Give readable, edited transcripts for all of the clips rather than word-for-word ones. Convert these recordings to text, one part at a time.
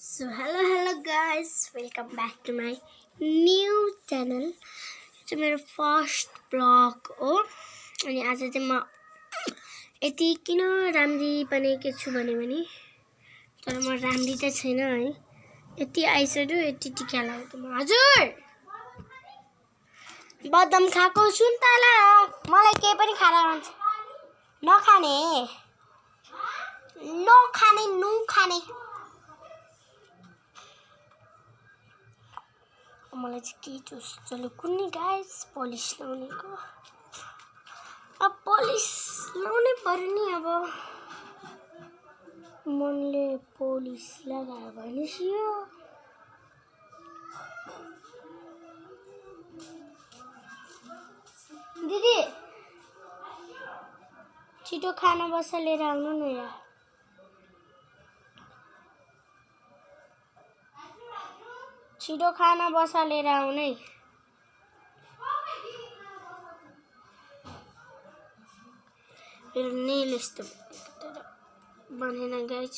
So hello guys, welcome back to my new channel. It's my first vlog हो अनि आज चाहिँ म यति किन राम्री बनेको छु भने तर म राम्री त छैन है। यति आइसक्यो यति टिका लगाएको म हजुर बदाम खाएको छु नि त ल मलाई केही पनि खाना हुन्छ नखाने मलाई चाहिँ के चुस चल्यो कुन्नी गाइस पोलिस लाउनेको अब पोलिस लाउनै पर्यो नि अब मनले पोलिस लगायो भने सियो दिदी छिटो खाना बसा लिएर आउनु न यार छिटो खाना बसा लिएर आउनै मेरो नेल यस्तो बनेन गाइस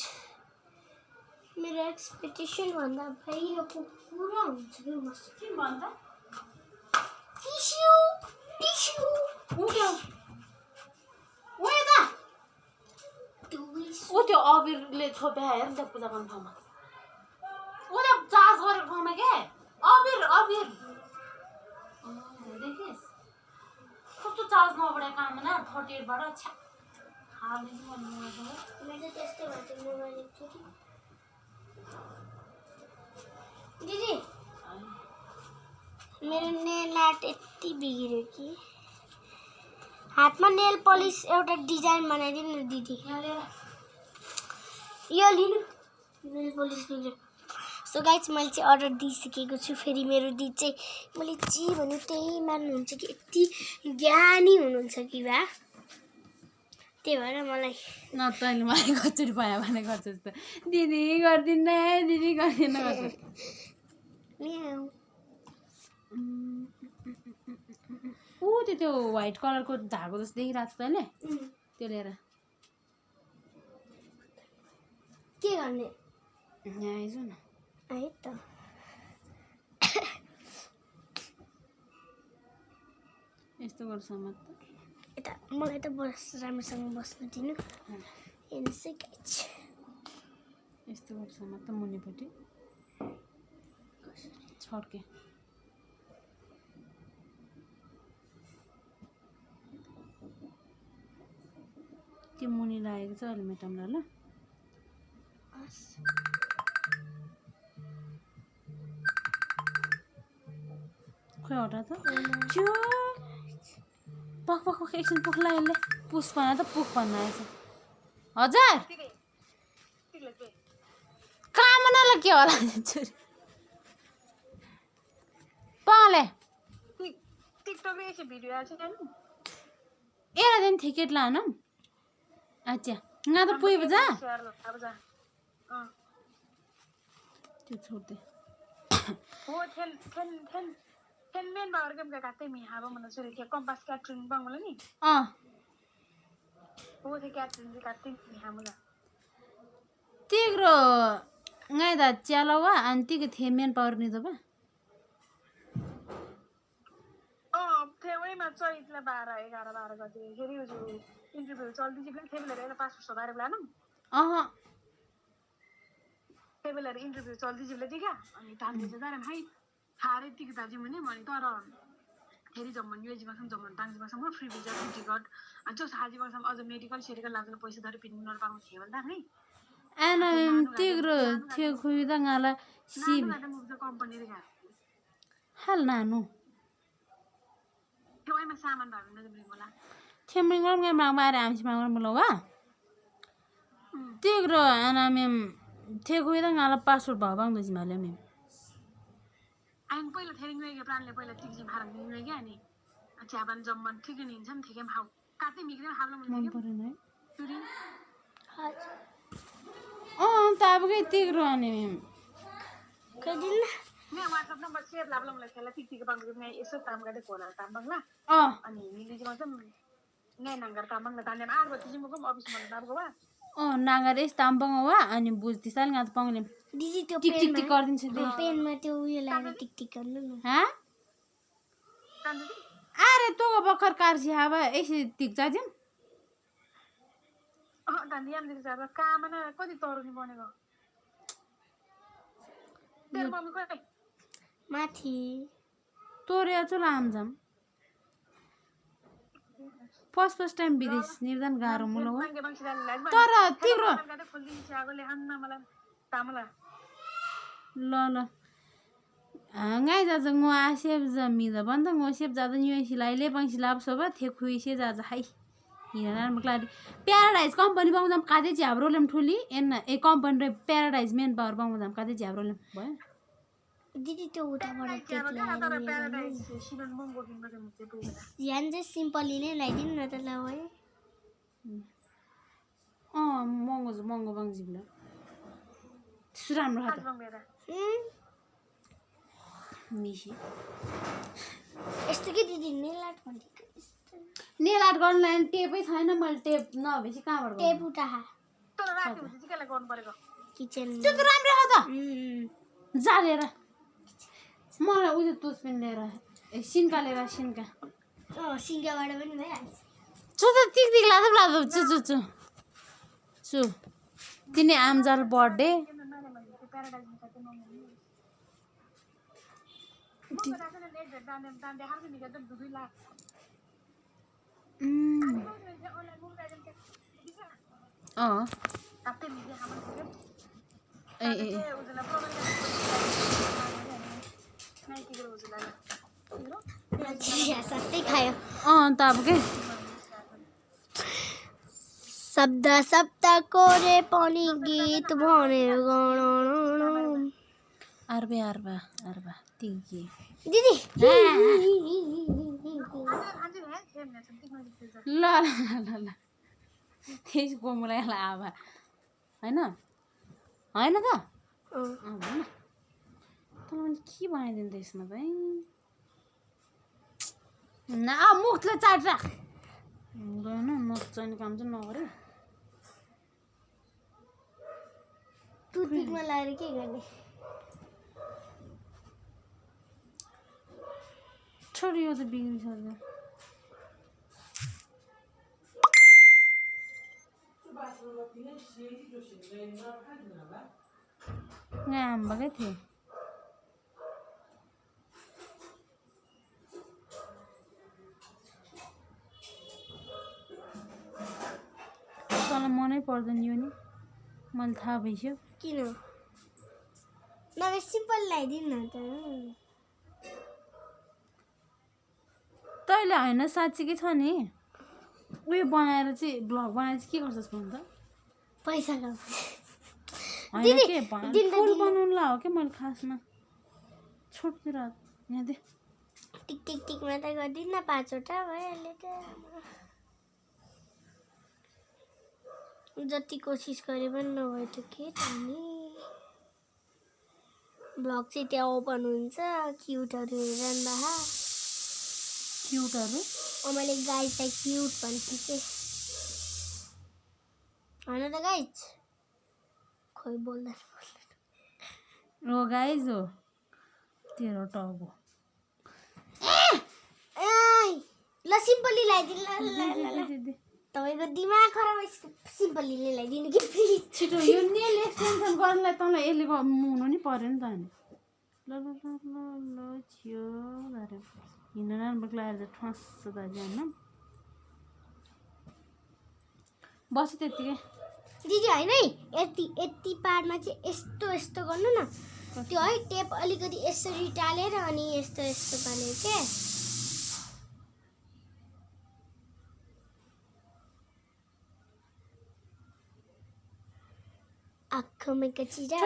मेरो एक्सपेक्टेसन भन्दा बाहिरको पुरा हुन्छ के मस्त के भन्दा टिस्यु उठ्यो ओएदा ओ त्यो अबिरले छोप्या हेर नि त पूजा गर्ने ठाउँमा ओदा चार्ज गरेको ठाउँमा के अबिर देखिस् कस्तो चार्ज नबढाएको काममा 38 बाट छ्या हाल्दै छु मैले त्यस्तै भन्छ मोबाइल एकचोटी दिदी मेरो नेल आर्ट यति बिग्रियो कि हातमा नेल पलिस एउटा डिजाइन बनाइदिनु न दिदी यो लिनु नेल पलिस बिग्रियो सो गाइस मैले चाहिँ अर्डर दिइसकेको छु फेरि मेरो दिदी चाहिँ मैले जे भन्यो त्यही मान्नुहुन्छ कि यति ज्ञानी हुनुहुन्छ कि बा त्यही भएर मलाई न तैँले मलाई कचुरी पायो भने गर्छ जस्तो दिदी गर्दिन गर्छ म्याउ ऊ त्यो व्हाइट कलरको धागो जस्तो देखिरहेको छ तैँले त्यो लिएर के गर्ने यहाँ आइज न है त यस्तो गर्छ म त यता मलाई त राम्रोसँग बस्न दिनु हेर्नुहोस् है गाइस यस्तो गर्छ म त मुनिपट्टि छड्के त्यो मुनि लागेको छ अलि मेटाउँला ल खोइ हटा त त्यो पख एकछिन पुख लाग्यो पुस भन त पुख भन्न आएछ हजार कामनालाई के होला छोरी पाले टिकटकले एकछिन भिडियो आएको छ जानु एरा दिन टिकट लानु अच्छा यहाँ त पुइ बजा अब जा त्यो छोड दे हो थेन मेन बार के काटे मी हाबो मन सुरे के कम्पास क्याटरिङ बंगला नि हो थे क्याटरिङ काटे me हामुला तिग्रो ngai da chalawa anti के थे मेन पावर नि दबा थेवैमा चैतले 12 11 गते फेरि यो इन्टरभ्यु चल्दै जिब्ले थेबलेर पासपोर्ट सदारे ब्लानु थेबलेर इन्टरभ्यु चल्दै जिब्ले दिगा अनि तालले जदारे भाइ थारे टिकट दाजु मने मनि तर फेरि जम्मन युएजी बसम जम्मन ताङजी बसम फ्री भिजा टिकट अनि जो साजी बसम अझ मेडिकल सेडिकल लाग्ने पैसा धरि पिन नपाउनु थियो भन्दा नि एना तिग्रो थियो खुइदा ngala सी कम्पनी रे हाल नानु थेवैमा सामान भयो भने जिब्ले मला थेमरिङम ngam मारे आमसी मागर मलवा तिग्रो एना मेम थियो खुइदा ngala पासपोर्ट भबाङ दजि माले मेम आइन पहिला थेरिङ गएको प्लानले पहिला टिकजी भाडा दिनु के अनि चियाबान जम्मन ठिकै नि हिन्छम ठिकै हाउ काटे मिग्रे हाल्नु मन परेन है चुरी ताबकै तिग्रो अनि मेम कदिन मे व्हाट्सएप नम्बर सेभ लाब्ला मलाई खेला टिकटिक बाङ्गले मे यसो काम गर्दै कोला काम बाङ्ला अनि मिलिजी भन्छ ने नंगर काम बाङ्ला ताने आर बति जिमको अफिस मन बाबको बा नागर यस्तो ताम्पङ वा अनि बुझ्दै साल गात पाउँले दिदी त्यो टिक टिक टिक गरिदिन्छु दे पेनमा त्यो उयो लगाएर टिक टिक गर्नु न हाँ अरे तो बखर कारसी हावा ऐसे टिक जाजम धन्दी आम दिन्छ अब काममा कति तरुनी बनेको तेरो मम्मी कतै माथि तोरे चल आम जाम फर्स्ट टाइम विदेश निर्धन गाह्रो मुलो हो तर तिम्रो ल ल ngai जा जंग वा सेब जमी द बन्द ngो सेब जादा न्यु सिलाइ ले बंग सिलाब सब थे खुइ से जा जा हाइ हिना मकला प्याराडाइज कम्पनी बाउ जम कादे ज्याब्रो लेम ठुली एन ए कम्पनी रे प्याराडाइज मेन पावर बाउ जम कादे ज्याब्रो लेम भयो दिदी त्यो उताबाट टेप लगाएर यान चाहिँ सिम्पली नै लगाइदिनु न त ल है महँगो बङ जिब्ला राम्रो हात मिसी यस्तो के दिदी नेल आर्ट भनेको नेल आर्ट गर्न लागि टेपै छैन मैले टेप नभएपछि कहाँबाट टेप उता तर राति हुन्छ चाहिँ केलाई गर्नु परेको किचन त्यो त राम्रो हो त जालेर मलाई उयो तुसपिन लिएर सिन्का लिएर सिन्का सिङ्गाबाट पनि भइहाल्छ चु त टिक टिक लादो चु चु चु चु तिनी आमजाल बर्थडे सबै खायो त अब के शब्द शब्दको रे पनि गीत भनेर अर्बे अर्बा अर्बा तिगी दिदी ल ल ल ल त्यसको मलाई आबा हैन हैन त हैन तँलाई के बनाइदिनु त यसमा चाहिँ न मुखले चाट राख हुँदैन नचाहिने काम चाहिँ नगरे टुथपिकमा लगाएर के गर्ने छोड यो त बिग्रिसक्यो यहाँ आम्बाकै थियो तँलाई मनै पर्दैन यो नि मैले थाहा भइसक्यो किन नभए सिम्पल लगाइदिनु न त तैँले होइन साँच्चीकै छ नि उयो बनाएर चाहिँ ब्लग बनाएर चाहिँ के गर्छस् भन् त पैसा होइन के फुल बनाउनुलाई हो क्या मैले खासमा छोटतिर यहाँ दे टिक टिक टिकमा त गरिदिनु न 5 वटा भइहाल्यो त जति कोसिस गरे पनि नभए त के त नि ब्लग चाहिँ त्यहाँ ओपन हुन्छ क्युटहरू हेरन्दा क्युटहरू मैले गाइजलाई क्युट भन्छु के होइन त गाइज खोइ बोल्दैन ओ गाइज हो तेरो टाउको ल सिम्पली लगाइदिनु ल तपाईँको दिमाग खराब सिम्पली लगाइदिनु कि फेरि छिटो यो नेल एक्सटेन्सन गर्नलाई तँलाई यसले हुनु नि पऱ्यो नि त अनि ल ल ल ल ल छियो हिँड्न राम्रो लगाएर चाहिँ ठस्छ दाजु होइन बस्यो त्यत्तिकै दिदी होइन है यति पार्टमा चाहिँ यस्तो गर्नु न त्यो है टेप अलिकति यसरी टालेर अनि यस्तो पार्ने के आँखामा कचिरा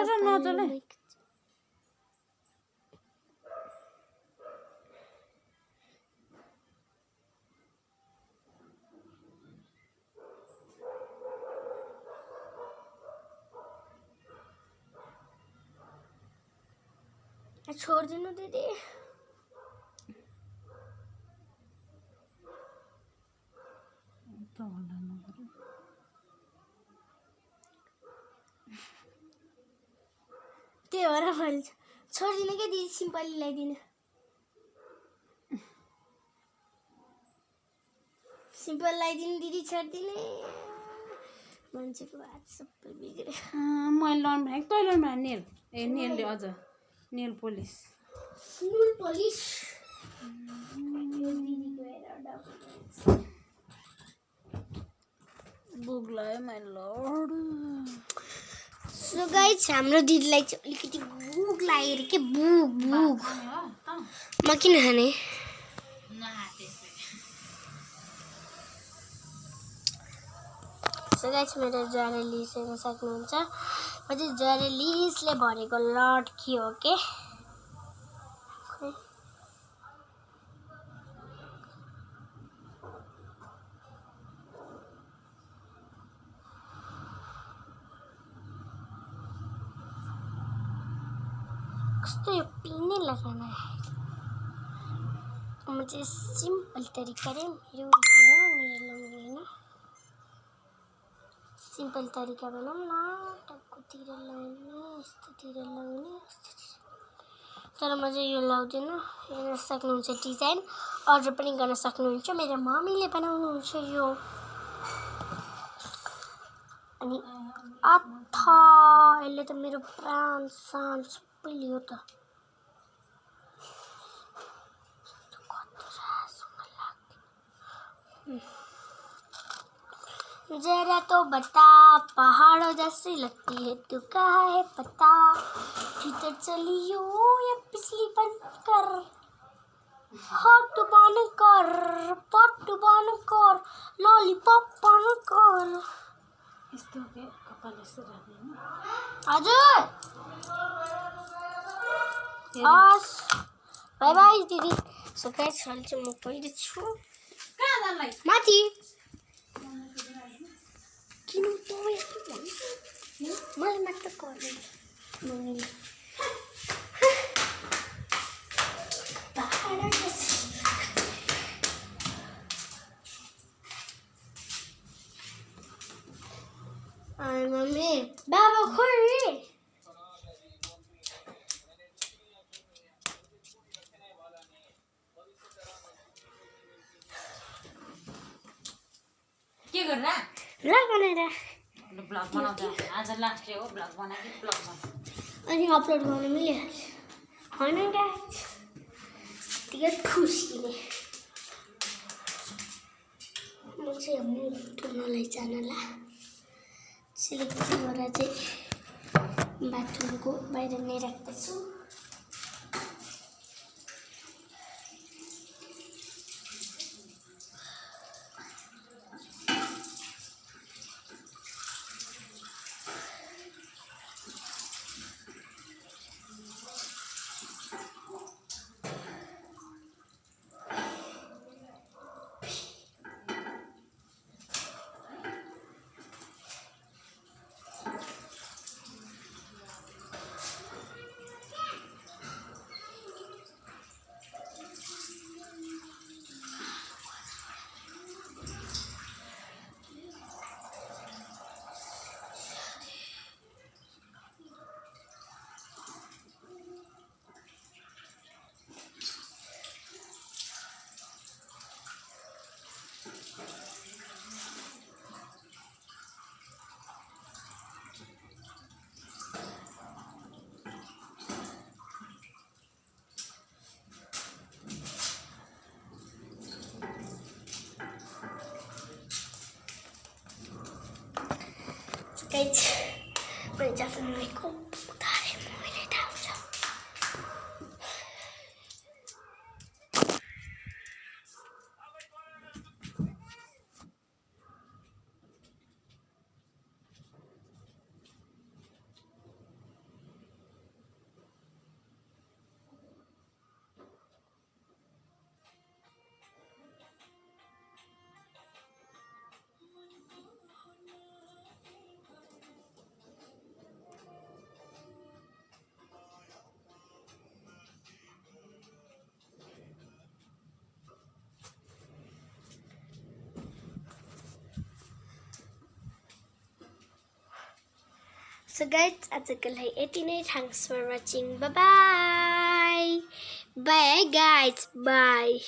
छोडिदिनु दिदी त्यही भएर मैले छोडिदिनु क्या दिदी सिम्पली ल्याइदिनु सिम्पल ल्याइदिनु दिदी छोडिदिने मान्छेको हात सबै बिग्रे मैले लाउनु भनेको तैँले लाउनु भने नेल नेलले अझ नेल पोलिस फुल पोलिस बुक लगायो मैले लड सो गाइस हाम्रो दिदीलाई चाहिँ अलिकति भुक लागेर के भुक भुक म किन खाने सो गाइस मेरो जर्नलिस्ट हेर्न सक्नुहुन्छ म चाहिँ जर्नलिस्टले भरेको लड्की हो के कस्तो यो पिनै लगाना म चाहिँ सिम्पल तरिकाले मेरो लगाउने होइन सिम्पल तरिका बनाऊँ न टाउकोतिर लगाउने यस्तोतिर लगाउने तर म चाहिँ यो लगाउँदिनँ हेर्न सक्नुहुन्छ डिजाइन अर्डर पनि गर्न सक्नुहुन्छ मेरो मम्मीले बनाउनुहुन्छ यो अनि अथा यसले त मेरो प्राण सान सबै लियो त जरा तो बता पहाड़ों जैसी लगती है तू कहाँ है पता भीतर चलियो या पिछली बंद कर हाथ बंद कर पट बंद कर लॉलीपॉप बंद कर यस्तो के कपाल यस्तो राख्दैन हजुर हस् बाई बाई दिदी सो गाइस अहिले चाहिँ म पहिले छु कहाँ जानलाई माथि किन मलाई मात्र गर्दैन मम्मी बाबा खोइ के गर्दा ल बनाएर ब्लग बनाउँदा आज लास्ट डे हो ब्लग बनाएको ब्लग बना अनि अपलोड गर्न मिलिहाल्छ होइन गाइस यतिकै खुसी नै म चाहिँ मुटु नलैजानला सिलेक्ट गरेर चाहिँ बाथरुमको बाहिर नै राख्दैछु Guys, मैले जाफरको उतारे मैले थाहा छ So guys, आजको लागि यति नै. Thanks for watching. Bye bye. Bye guys. Bye.